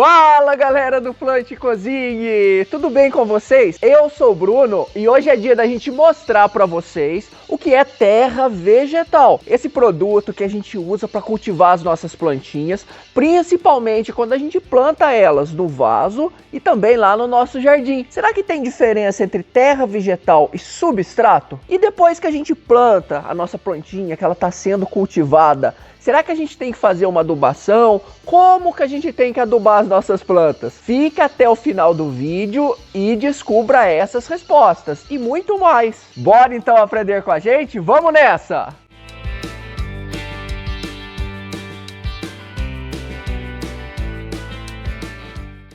Fala galera do Plant Cozinhe, tudo bem com vocês? Eu sou o Bruno e hoje é dia da gente mostrar para vocês o que é terra vegetal. Esse produto que a gente usa para cultivar as nossas plantinhas, principalmente quando a gente planta elas no vaso e também lá no nosso jardim. Será que tem diferença entre terra vegetal e substrato? E depois que a gente planta a nossa plantinha, que ela está sendo cultivada, será que a gente tem que fazer uma adubação? Como que a gente tem que adubar as nossas plantas? Fica até o final do vídeo e descubra essas respostas e muito mais. Bora então aprender com a gente? Vamos nessa!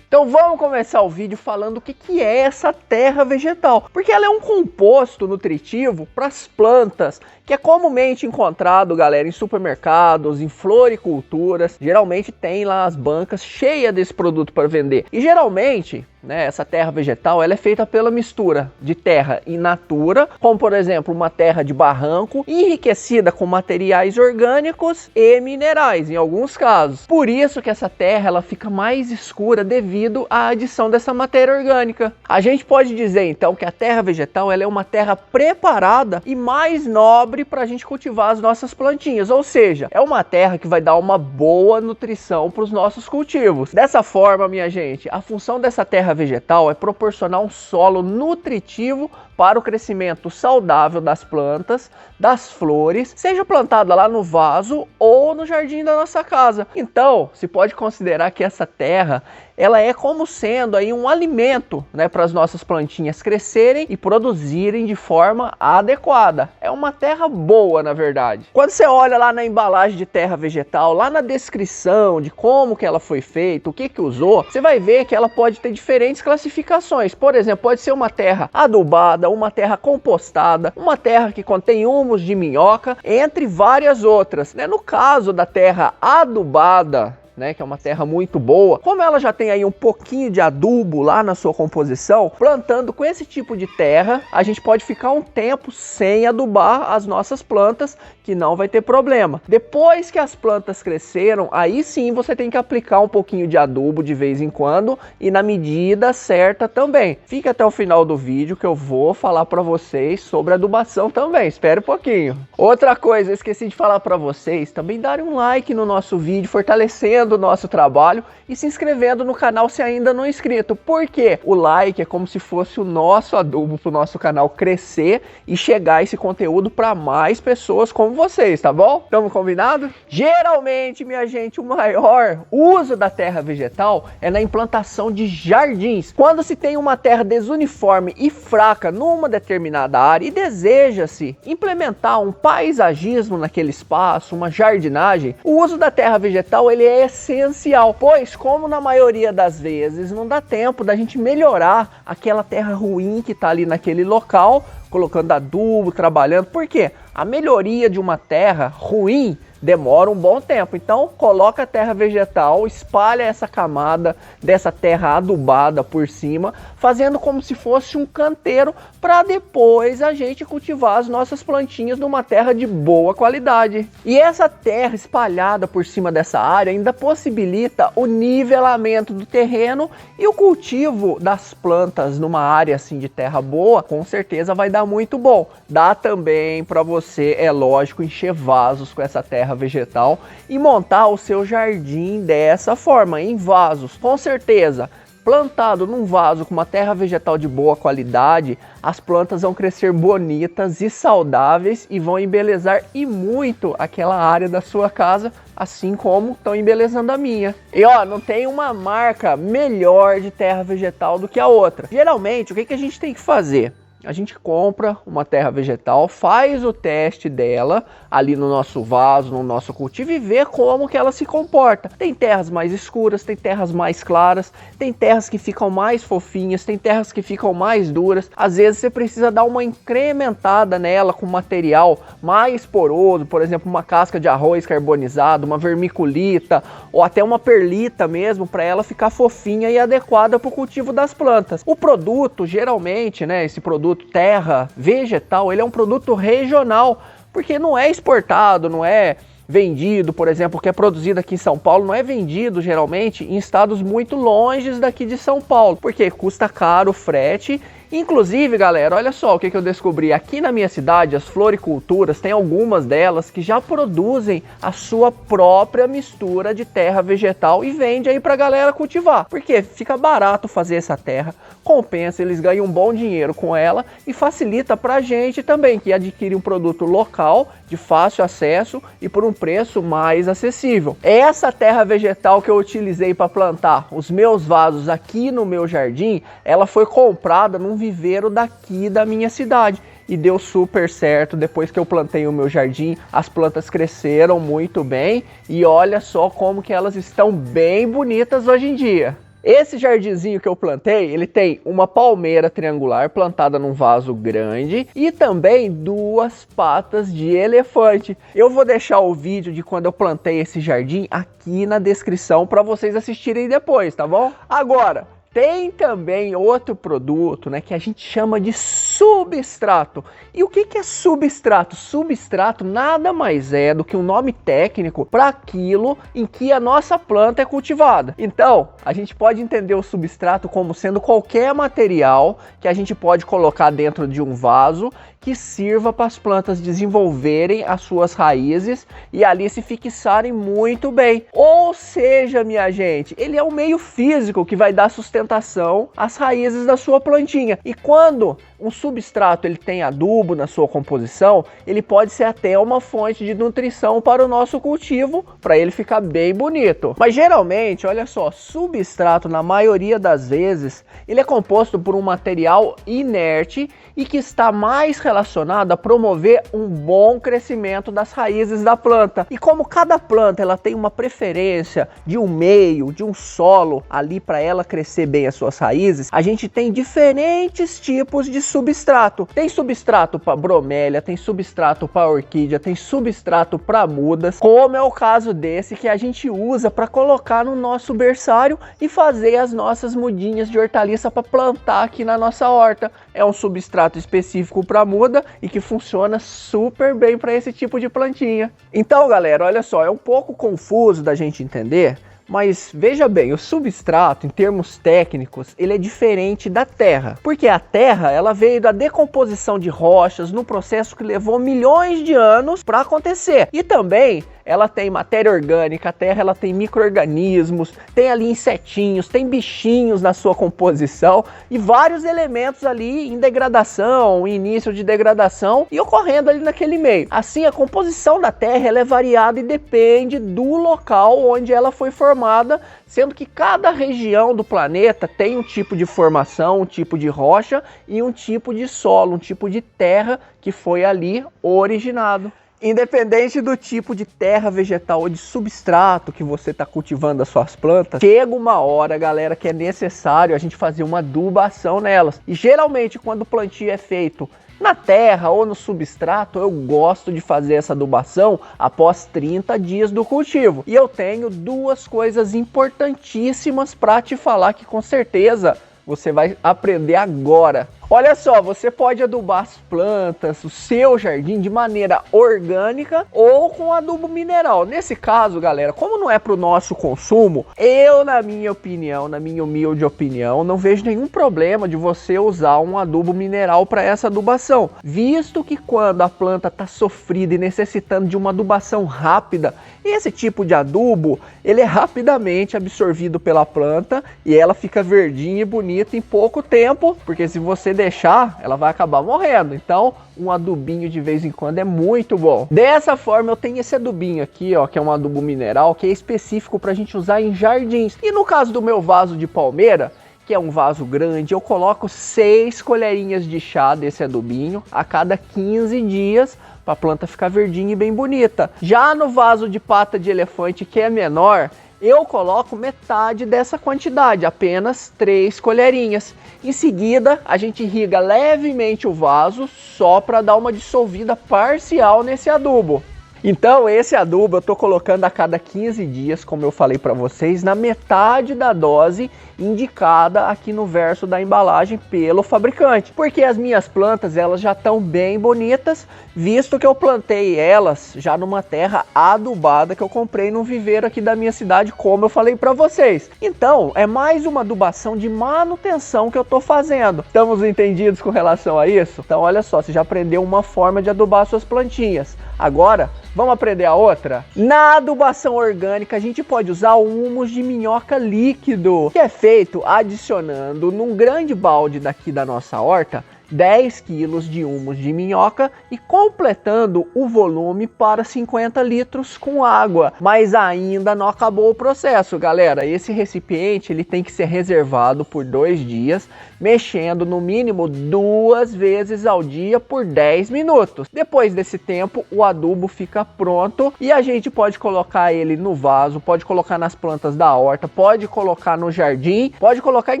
Então vamos começar o vídeo falando o que é essa terra vegetal, porque ela é um composto nutritivo para as plantas, que é comumente encontrado, galera, em supermercados, em floriculturas. Geralmente tem lá as bancas cheias desse produto para vender. E geralmente, essa terra vegetal ela é feita pela mistura de terra in natura, como por exemplo uma terra de barranco, enriquecida com materiais orgânicos e minerais, em alguns casos. Por isso que essa terra ela fica mais escura devido à adição dessa matéria orgânica. A gente pode dizer então que a terra vegetal ela é uma terra preparada e mais nobre para a gente cultivar as nossas plantinhas, ou seja, é uma terra que vai dar uma boa nutrição para os nossos cultivos. Dessa forma, minha gente, a função dessa terra vegetal é proporcionar um solo nutritivo para o crescimento saudável das plantas, das flores, seja plantada lá no vaso ou no jardim da nossa casa. Então, se pode considerar que essa terra ela é como sendo aí um alimento, para as nossas plantinhas crescerem e produzirem de forma adequada. É uma terra boa, na verdade. Quando você olha lá na embalagem de terra vegetal, lá na descrição de como que ela foi feita, o que usou, você vai ver que ela pode ter diferentes classificações. Por exemplo, pode ser uma terra adubada, uma terra compostada, uma terra que contém humus de minhoca, entre várias outras. No caso da terra adubada, que é uma terra muito boa, como ela já tem aí um pouquinho de adubo lá na sua composição, plantando com esse tipo de terra, a gente pode ficar um tempo sem adubar as nossas plantas, que não vai ter problema. Depois que as plantas cresceram, aí sim você tem que aplicar um pouquinho de adubo de vez em quando e na medida certa também. Fica até o final do vídeo que eu vou falar para vocês sobre adubação também, espere um pouquinho. Outra coisa, eu esqueci de falar para vocês, também darem um like no nosso vídeo, fortalecendo o nosso trabalho e se inscrevendo no canal se ainda não é inscrito, porque o like é como se fosse o nosso adubo para o nosso canal crescer e chegar esse conteúdo para mais pessoas como vocês, tá bom? Estamos combinados? Geralmente, minha gente, o maior uso da terra vegetal é na implantação de jardins. Quando se tem uma terra desuniforme e fraca numa determinada área e deseja-se implementar um paisagismo naquele espaço, uma jardinagem, o uso da terra vegetal ele é essencial, pois como na maioria das vezes não dá tempo da gente melhorar aquela terra ruim que está ali naquele local, colocando adubo, trabalhando, porque a melhoria de uma terra ruim demora um bom tempo. Então coloca a terra vegetal, espalha essa camada dessa terra adubada por cima, fazendo como se fosse um canteiro para depois a gente cultivar as nossas plantinhas numa terra de boa qualidade. E essa terra espalhada por cima dessa área ainda possibilita o nivelamento do terreno e o cultivo das plantas numa área assim de terra boa, com certeza vai dar muito bom. Dá também para você, é lógico, encher vasos com essa terra vegetal e montar o seu jardim dessa forma, em vasos. Com certeza, plantado num vaso com uma terra vegetal de boa qualidade, as plantas vão crescer bonitas e saudáveis e vão embelezar e muito aquela área da sua casa, assim como estão embelezando a minha. E não tem uma marca melhor de terra vegetal do que a outra. Geralmente, o que a gente tem que fazer? A gente compra uma terra vegetal, faz o teste dela ali no nosso vaso, no nosso cultivo e vê como que ela se comporta. Tem terras mais escuras, tem terras mais claras, tem terras que ficam mais fofinhas, tem terras que ficam mais duras. Às vezes você precisa dar uma incrementada nela com material mais poroso, por exemplo, uma casca de arroz carbonizado, uma vermiculita ou até uma perlita mesmo, para ela ficar fofinha e adequada para o cultivo das plantas. O produto, geralmente, esse produto terra vegetal, ele é um produto regional, porque não é exportado, não é vendido, por exemplo, que é produzido aqui em São Paulo, não é vendido geralmente em estados muito longes daqui de São Paulo, porque custa caro o frete. Inclusive, galera, olha só o que eu descobri. Aqui na minha cidade, as floriculturas, tem algumas delas que já produzem a sua própria mistura de terra vegetal e vende aí pra galera cultivar. Porque fica barato fazer essa terra, compensa, eles ganham um bom dinheiro com ela e facilita pra gente também, que adquire um produto local, de fácil acesso e por um preço mais acessível. Essa terra vegetal que eu utilizei para plantar os meus vasos aqui no meu jardim, ela foi comprada num viveiro daqui da minha cidade e deu super certo. Depois que eu plantei o meu jardim, as plantas cresceram muito bem e olha só como que elas estão bem bonitas hoje em dia. Esse jardinzinho que eu plantei, ele tem uma palmeira triangular plantada num vaso grande e também 2 patas de elefante. Eu vou deixar o vídeo de quando eu plantei esse jardim aqui na descrição para vocês assistirem depois, tá bom? Agora, tem também outro produto, né, que a gente chama de substrato. E o que é substrato? Substrato nada mais é do que um nome técnico para aquilo em que a nossa planta é cultivada. Então, a gente pode entender o substrato como sendo qualquer material que a gente pode colocar dentro de um vaso que sirva para as plantas desenvolverem as suas raízes e ali se fixarem muito bem. Ou seja, minha gente, ele é um meio físico que vai dar sustentação às raízes da sua plantinha. E quando um substrato ele tem adubo na sua composição, ele pode ser até uma fonte de nutrição para o nosso cultivo, para ele ficar bem bonito. Mas geralmente, olha só, substrato na maioria das vezes, ele é composto por um material inerte e que está mais relacionado a promover um bom crescimento das raízes da planta. E como cada planta ela tem uma preferência de um meio, de um solo ali para ela crescer bem as suas raízes, a gente tem diferentes tipos de substrato. Tem substrato para bromélia, tem substrato para orquídea, tem substrato para mudas, como é o caso desse que a gente usa para colocar no nosso berçário e fazer as nossas mudinhas de hortaliça para plantar aqui na nossa horta. É um substrato específico para muda e que funciona super bem para esse tipo de plantinha. Então, galera, olha só, é um pouco confuso da gente entender, mas veja bem, o substrato, em termos técnicos, ele é diferente da terra. Porque a terra, ela veio da decomposição de rochas num processo que levou milhões de anos para acontecer. E também ela tem matéria orgânica, a terra ela tem micro-organismos, tem ali insetinhos, tem bichinhos na sua composição e vários elementos ali em degradação, em início de degradação e ocorrendo ali naquele meio. Assim, a composição da terra ela é variada e depende do local onde ela foi formada, sendo que cada região do planeta tem um tipo de formação, um tipo de rocha e um tipo de solo, um tipo de terra que foi ali originado. Independente do tipo de terra vegetal ou de substrato que você está cultivando as suas plantas, chega uma hora, galera, que é necessário a gente fazer uma adubação nelas. E geralmente quando o plantio é feito na terra ou no substrato, eu gosto de fazer essa adubação após 30 dias do cultivo. E eu tenho 2 coisas importantíssimas para te falar que com certeza você vai aprender agora. Olha só, você pode adubar as plantas, o seu jardim de maneira orgânica ou com adubo mineral. Nesse caso, galera, como não é para o nosso consumo, eu, na minha opinião, na minha humilde opinião, não vejo nenhum problema de você usar um adubo mineral para essa adubação, visto que quando a planta está sofrida e necessitando de uma adubação rápida, esse tipo de adubo, ele é rapidamente absorvido pela planta e ela fica verdinha e bonita em pouco tempo, porque se você deixar, ela vai acabar morrendo. Então, um adubinho de vez em quando é muito bom. Dessa forma, eu tenho esse adubinho aqui, ó, que é um adubo mineral, que é específico para a gente usar em jardins. E no caso do meu vaso de palmeira, que é um vaso grande, eu coloco 6 colherinhas de chá desse adubinho a cada 15 dias, para a planta ficar verdinha e bem bonita. Já no vaso de pata de elefante, que é menor, eu coloco metade dessa quantidade, apenas 3 colherinhas. Em seguida, a gente irriga levemente o vaso, só para dar uma dissolvida parcial nesse adubo. Então esse adubo eu tô colocando a cada 15 dias, como eu falei para vocês, na metade da dose indicada aqui no verso da embalagem pelo fabricante, porque as minhas plantas elas já estão bem bonitas, visto que eu plantei elas já numa terra adubada que eu comprei num viveiro aqui da minha cidade, como eu falei para vocês. Então é mais uma adubação de manutenção que eu tô fazendo. Estamos entendidos com relação a isso? Então olha só, você já aprendeu uma forma de adubar suas plantinhas. Agora vamos aprender a outra? Na adubação orgânica a gente pode usar o humus de minhoca líquido, que é feito adicionando num grande balde daqui da nossa horta 10 quilos de humus de minhoca e completando o volume para 50 litros com água. Mas ainda não acabou o processo, galera. Esse recipiente ele tem que ser reservado por 2 dias, mexendo no mínimo 2 vezes ao dia por 10 minutos. Depois desse tempo, o adubo fica pronto e a gente pode colocar ele no vaso, pode colocar nas plantas da horta, pode colocar no jardim, pode colocar em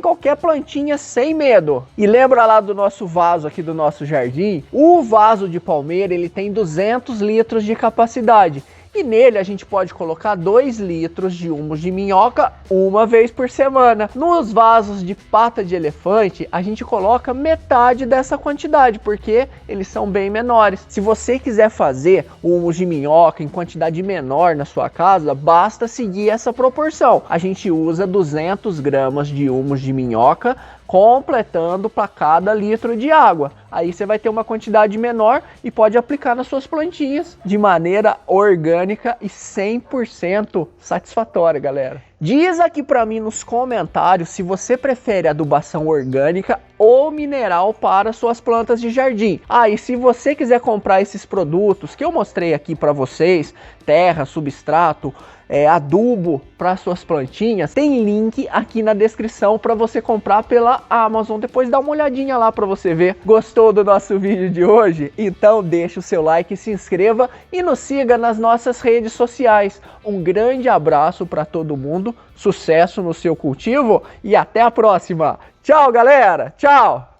qualquer plantinha sem medo. E lembra lá do nosso vaso aqui do nosso jardim? O vaso de palmeira ele tem 200 litros de capacidade. E nele a gente pode colocar 2 litros de humus de minhoca uma vez por semana. Nos vasos de pata de elefante, a gente coloca metade dessa quantidade, porque eles são bem menores. Se você quiser fazer o humus de minhoca em quantidade menor na sua casa, basta seguir essa proporção. A gente usa 200 gramas de humus de minhoca, completando para cada litro de água. Aí você vai ter uma quantidade menor e pode aplicar nas suas plantinhas de maneira orgânica e 100% satisfatória, galera. Diz aqui para mim nos comentários se você prefere adubação orgânica ou mineral para suas plantas de jardim. E se você quiser comprar esses produtos que eu mostrei aqui para vocês, terra, substrato, adubo para suas plantinhas, tem link aqui na descrição para você comprar pela Amazon. Depois dá uma olhadinha lá para você ver. Gostou do nosso vídeo de hoje? Então deixa o seu like, se inscreva e nos siga nas nossas redes sociais. Um grande abraço para todo mundo, sucesso no seu cultivo e até a próxima. Tchau, galera! Tchau!